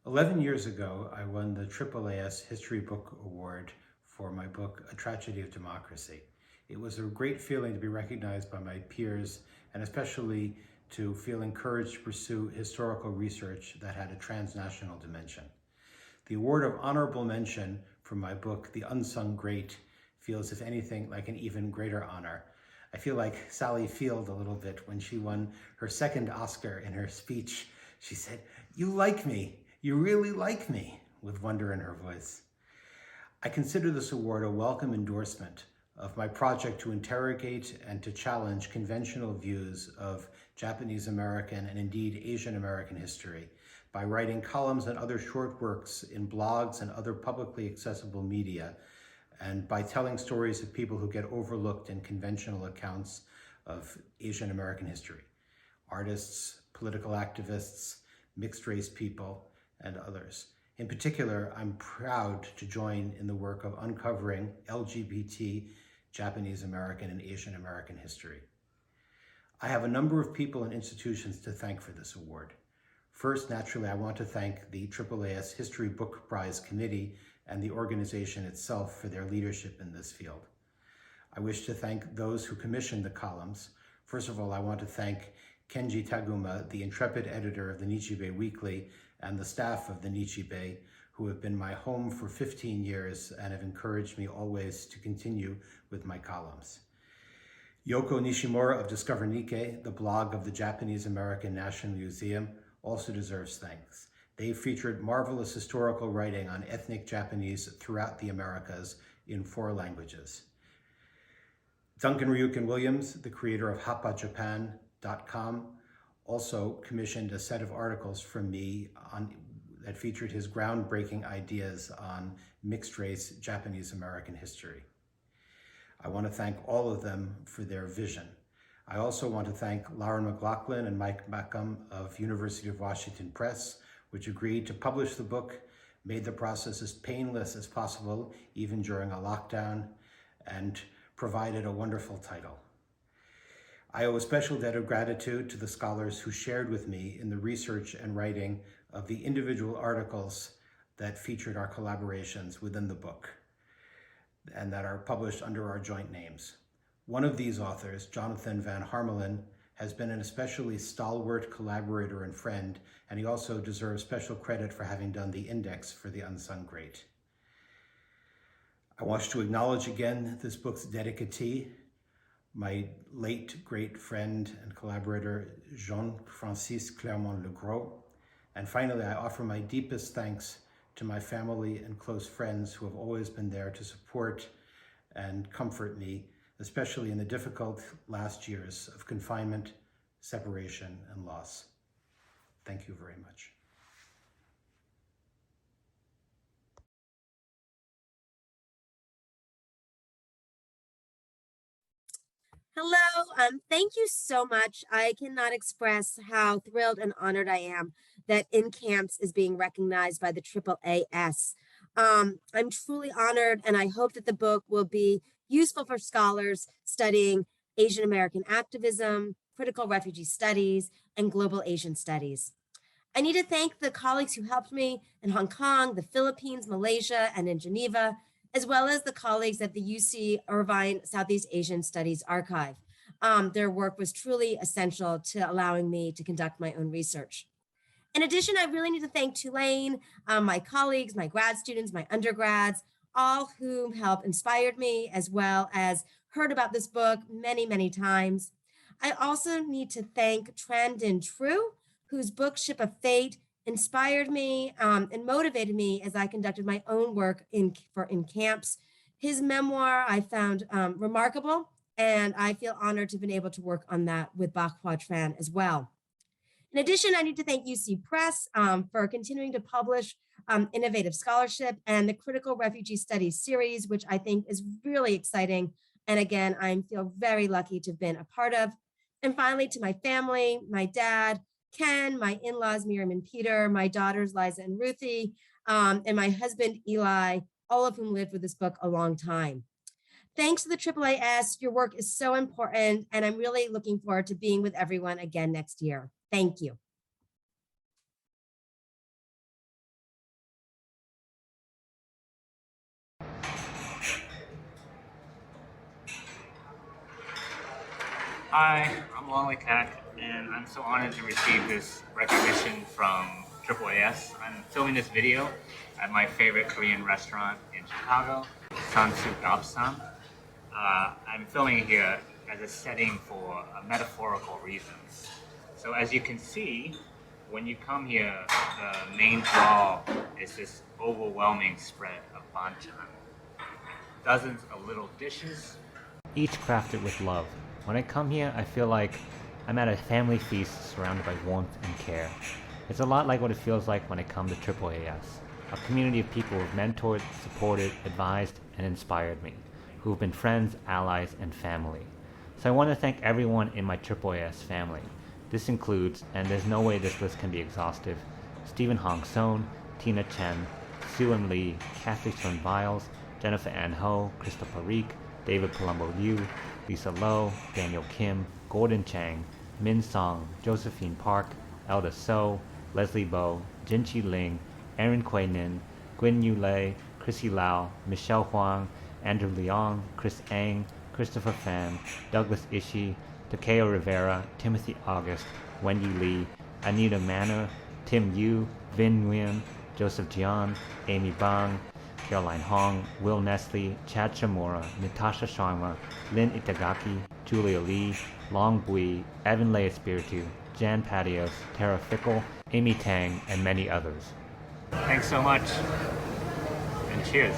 11 years ago, I won the AAAS History Book Award for my book, A Tragedy of Democracy. It was a great feeling to be recognized by my peers, and especially to feel encouraged to pursue historical research that had a transnational dimension. The award of honorable mention for my book, The Unsung Great, feels, if anything, like an even greater honor. I feel like Sally Field a little bit when she won her second Oscar. In her speech, she said, "You like me. You really like me," with wonder in her voice. I consider this award a welcome endorsement of my project to interrogate and to challenge conventional views of Japanese American and indeed Asian American history by writing columns and other short works in blogs and other publicly accessible media, and by telling stories of people who get overlooked in conventional accounts of Asian American history: artists, political activists, mixed race people, and others. In particular, I'm proud to join in the work of uncovering LGBT, Japanese American, and Asian American history. I have a number of people and institutions to thank for this award. First, naturally, I want to thank the AAAS History Book Prize Committee and the organization itself for their leadership in this field. I wish to thank those who commissioned the columns. First of all, I want to thank Kenji Taguma, the intrepid editor of the Nichibei Weekly, and the staff of the Nichibei, who have been my home for 15 years and have encouraged me always to continue with my columns. Yoko Nishimura of Discover Nikkei, the blog of the Japanese American National Museum, also deserves thanks. They featured marvelous historical writing on ethnic Japanese throughout the Americas in 4 languages. Duncan Ryukin Williams, the creator of happajapan.com, also commissioned a set of articles from me that featured his groundbreaking ideas on mixed-race Japanese American history. I want to thank all of them for their vision. I also want to thank Lauren McLaughlin and Mike Beckham of University of Washington Press, which agreed to publish the book, made the process as painless as possible, even during a lockdown, and provided a wonderful title. I owe a special debt of gratitude to the scholars who shared with me in the research and writing of the individual articles that featured our collaborations within the book and that are published under our joint names. One of these authors, Jonathan Van Harmelen, has been an especially stalwart collaborator and friend, and he also deserves special credit for having done the index for The Unsung Great. I want to acknowledge again this book's dedicatee, my late great friend and collaborator, Jean-Francis Clermont-Legros. And finally, I offer my deepest thanks to my family and close friends who have always been there to support and comfort me, especially in the difficult last years of confinement, separation, and loss. Thank you very much. Hello, thank you so much. I cannot express how thrilled and honored I am that In Camps is being recognized by the AAAS. I'm truly honored, and I hope that the book will be useful for scholars studying Asian American activism, critical refugee studies, and global Asian studies. I need to thank the colleagues who helped me in Hong Kong, the Philippines, Malaysia, and in Geneva, as well as the colleagues at the UC Irvine Southeast Asian Studies Archive. Their work was truly essential to allowing me to conduct my own research. In addition, I really need to thank Tulane, my colleagues, my grad students, my undergrads, all who helped inspired me, as well as heard about this book many, many times. I also need to thank Trandon True, whose book Ship of Fate inspired me and motivated me as I conducted my own work in camps. His memoir I found remarkable, and I feel honored to have been able to work on that with Bach Hua Tran as well. In addition, I need to thank UC Press for continuing to publish innovative scholarship and the Critical Refugee Studies series, which I think is really exciting. And again, I feel very lucky to have been a part of. And finally, to my family, my dad, Ken, my in-laws, Miriam and Peter, my daughters, Liza and Ruthie, and my husband, Eli, all of whom lived with this book a long time. Thanks to the AAAS, your work is so important, and I'm really looking forward to being with everyone again next year. Thank you. Hi, I'm Lonely Cat, and I'm so honored to receive this recognition from AAAS. I'm filming this video at my favorite Korean restaurant in Chicago, Sansu Gapsam. I'm filming it here as a setting for a metaphorical reason. So as you can see, when you come here, the main draw is this overwhelming spread of banchan. Dozens of little dishes, each crafted with love. When I come here, I feel like I'm at a family feast surrounded by warmth and care. It's a lot like what it feels like when I come to AAAS, a community of people who've mentored, supported, advised, and inspired me, who've been friends, allies, and family. So I want to thank everyone in my AAAS family. This includes, and there's no way this list can be exhaustive, Stephen Hong Son, Tina Chen, Sue and Lee, Kathy Sun Biles, Jennifer Ann Ho, Crystal Parikh, David Palumbo Liu, Lisa Lowe, Daniel Kim, Gordon Chang, Min Song, Josephine Park, Elda So, Leslie Bo, Jinchi Ling, Aaron Quay Nin, Gwen Yu Lei, Chrissy Lau, Michelle Huang, Andrew Leong, Chris Ang, Christopher Fan, Douglas Ishii, Takeo Rivera, Timothy August, Wendy Lee, Anita Manor, Tim Yu, Vin Nguyen, Joseph Jian, Amy Bang, Caroline Hong, Will Nestle, Chad Shamora, Natasha Sharma, Lynn Itagaki, Julia Lee, Long Bui, Evan Lea Espiritu, Jan Patios, Tara Fickle, Amy Tang, and many others. Thanks so much, and cheers.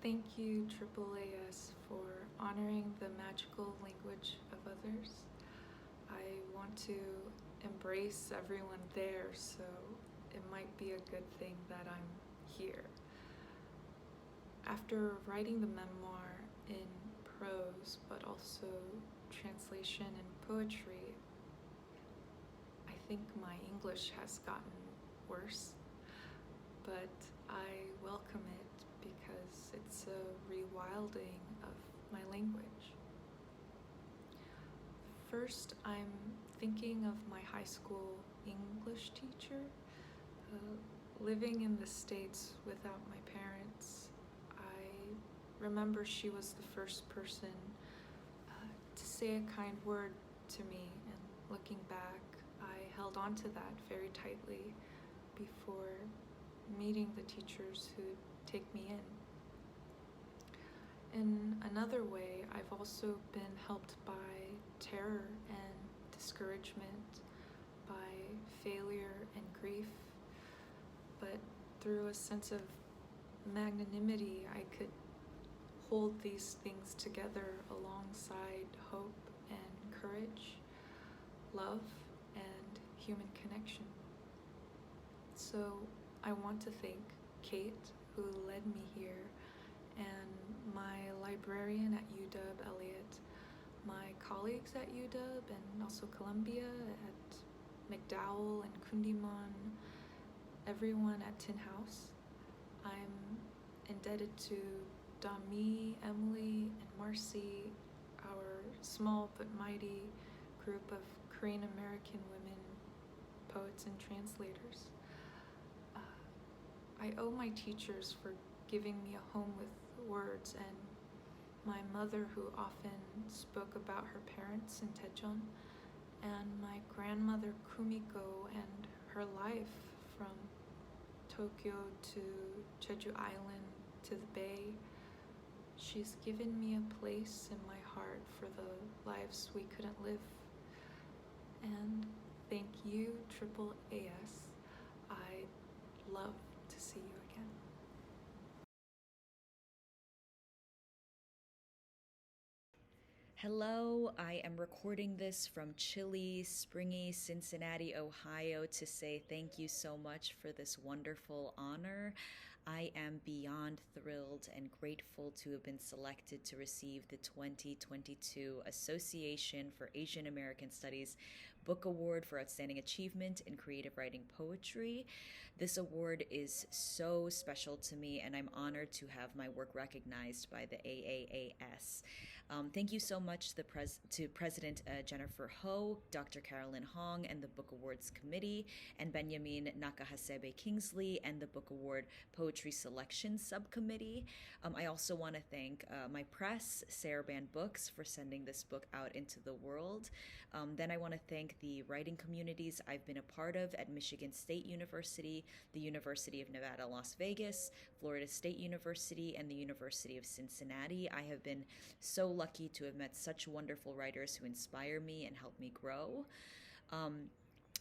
Thank you, AAAS, for honoring the magical language of others. I want to embrace everyone there, so it might be a good thing that I'm here. After writing the memoir in prose, but also translation and poetry, I think my English has gotten worse, but I welcome it because it's a rewilding of my language. First, I'm thinking of my high school English teacher. Living in the States without my parents, I remember she was the first person to say a kind word to me, and looking back, I held on to that very tightly before meeting the teachers who'd take me in. In another way, I've also been helped by terror and discouragement, by failure and grief, but through a sense of magnanimity, I could hold these things together alongside hope and courage, love and human connection. So I want to thank Kate, who led me here, and my librarian at UW, Elliot, my colleagues at UW and also Columbia, at McDowell and Kundiman, everyone at Tin House. I'm indebted to Dami, Emily, and Marcy, our small but mighty group of Korean American women poets and translators. I owe my teachers for giving me a home with words, and my mother, who often spoke about her parents in Daejeon, and my grandmother Kumiko and her life from Tokyo to Jeju Island to the Bay. She's given me a place in my heart for the lives we couldn't live. And thank you, AAAS. I'd love to see you again. Hello, I am recording this from chilly, springy Cincinnati, Ohio to say thank you so much for this wonderful honor. I am beyond thrilled and grateful to have been selected to receive the 2022 Association for Asian American Studies Book Award for Outstanding Achievement in Creative Writing Poetry. This award is so special to me, and I'm honored to have my work recognized by the AAAS. Thank you so much to President Jennifer Ho, Dr. Carolyn Hong, and the Book Awards Committee, and Benjamin Nakahasebe Kingsley and the Book Award Poetry Selection Subcommittee. I also want to thank my press, Saraban Books, for sending this book out into the world. Then I want to thank the writing communities I've been a part of at Michigan State University, the University of Nevada, Las Vegas, Florida State University, and the University of Cincinnati. I have been so lucky to have met such wonderful writers who inspire me and help me grow.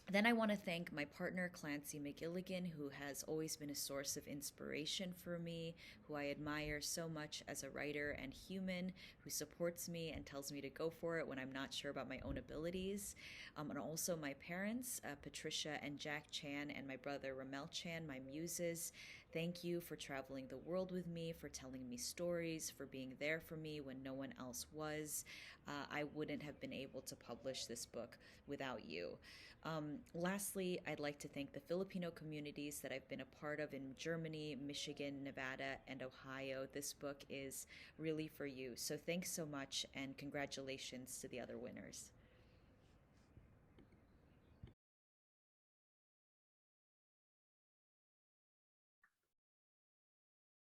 Then I want to thank my partner, Clancy McGilligan, who has always been a source of inspiration for me, who I admire so much as a writer and human, who supports me and tells me to go for it when I'm not sure about my own abilities. And also my parents, Patricia and Jack Chan, and my brother, Ramel Chan, my muses. Thank you for traveling the world with me, for telling me stories, for being there for me when no one else was. I wouldn't have been able to publish this book without you. Lastly, I'd like to thank the Filipino communities that I've been a part of in Germany, Michigan, Nevada, and Ohio. This book is really for you. So thanks so much, and congratulations to the other winners.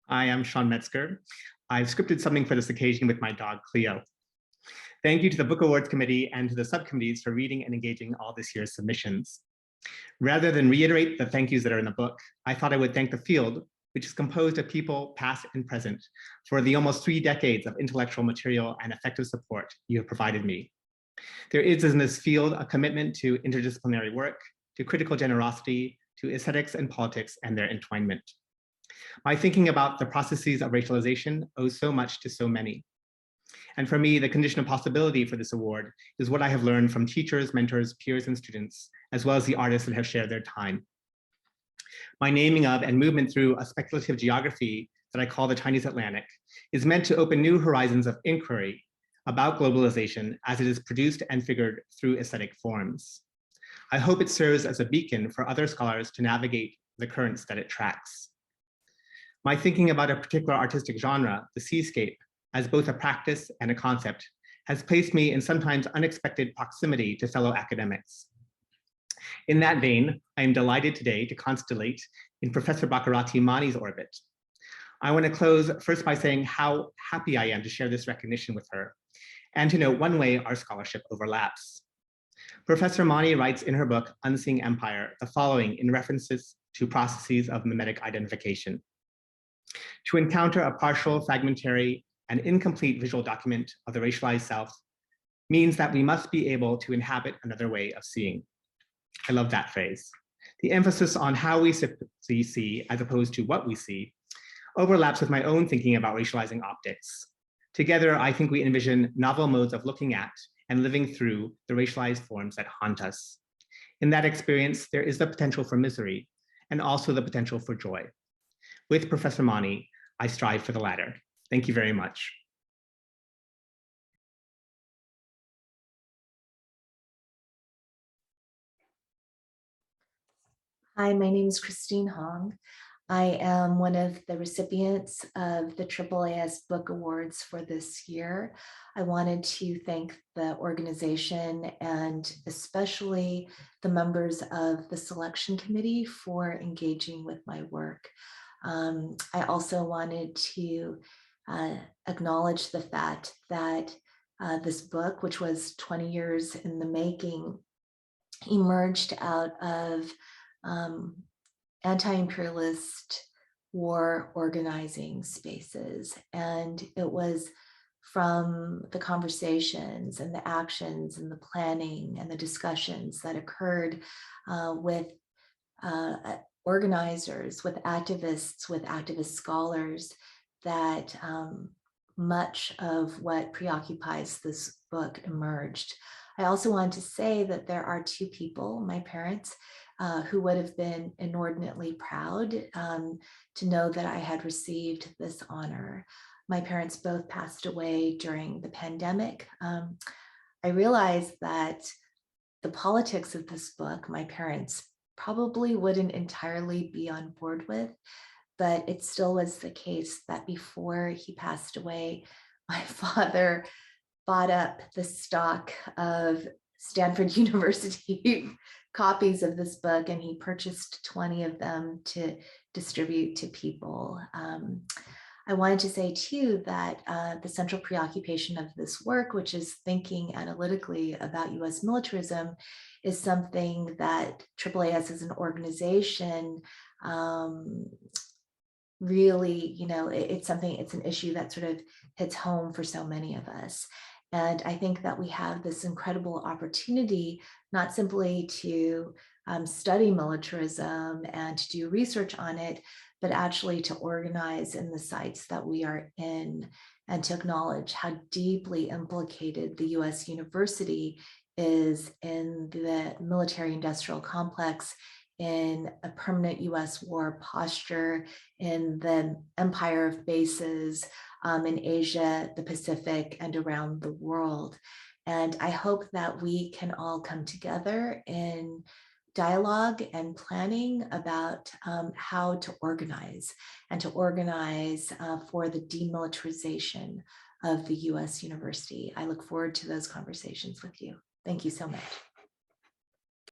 Hi, I'm Sean Metzger. I've scripted something for this occasion with my dog, Cleo. Thank you to the Book Awards Committee and to the subcommittees for reading and engaging all this year's submissions. Rather than reiterate the thank yous that are in the book, I thought I would thank the field, which is composed of people past and present, for the almost 3 decades of intellectual material and effective support you have provided me. There is in this field a commitment to interdisciplinary work, to critical generosity, to aesthetics and politics and their entwinement. My thinking about the processes of racialization owes so much to so many. And for me, the condition of possibility for this award is what I have learned from teachers, mentors, peers, and students, as well as the artists that have shared their time. My naming of and movement through a speculative geography that I call the Chinese Atlantic is meant to open new horizons of inquiry about globalization as it is produced and figured through aesthetic forms. I hope it serves as a beacon for other scholars to navigate the currents that it tracks. My thinking about a particular artistic genre, the seascape, as both a practice and a concept, has placed me in sometimes unexpected proximity to fellow academics. In that vein, I am delighted today to constellate in Professor Bhakarathi Mani's orbit. I want to close first by saying how happy I am to share this recognition with her, and to note one way our scholarship overlaps. Professor Mani writes in her book, Unseeing Empire, the following in references to processes of mimetic identification. To encounter a partial, fragmentary, and incomplete visual document of the racialized self means that we must be able to inhabit another way of seeing. I love that phrase. The emphasis on how we see as opposed to what we see overlaps with my own thinking about racializing optics. Together, I think we envision novel modes of looking at and living through the racialized forms that haunt us. In that experience, there is the potential for misery and also the potential for joy. With Professor Mani, I strive for the latter. Thank you very much. Hi, my name is Christine Hong. I am one of the recipients of the AAAS Book Awards for this year. I wanted to thank the organization and especially the members of the selection committee for engaging with my work. I also wanted to acknowledge the fact that this book, which was 20 years in the making, emerged out of anti-imperialist war organizing spaces. And it was from the conversations and the actions and the planning and the discussions that occurred with organizers, with activist scholars, that much of what preoccupies this book emerged. I also want to say that there are 2 people, my parents, who would have been inordinately proud to know that I had received this honor. My parents both passed away during the pandemic. I realized that the politics of this book, my parents probably wouldn't entirely be on board with, but it still was the case that before he passed away, my father bought up the stock of Stanford University copies of this book, and he purchased 20 of them to distribute to people. I wanted to say too that the central preoccupation of this work, which is thinking analytically about US militarism, is something that AAAS as an organization really, it's an issue that sort of hits home for so many of us. And I think that we have this incredible opportunity, not simply to study militarism and to do research on it, but actually to organize in the sites that we are in and to acknowledge how deeply implicated the US university is in the military industrial complex, in a permanent US war posture, in the empire of bases in Asia, the Pacific, and around the world. And I hope that we can all come together in dialogue and planning about how to organize and to organize for the demilitarization of the US university. I look forward to those conversations with you. Thank you so much.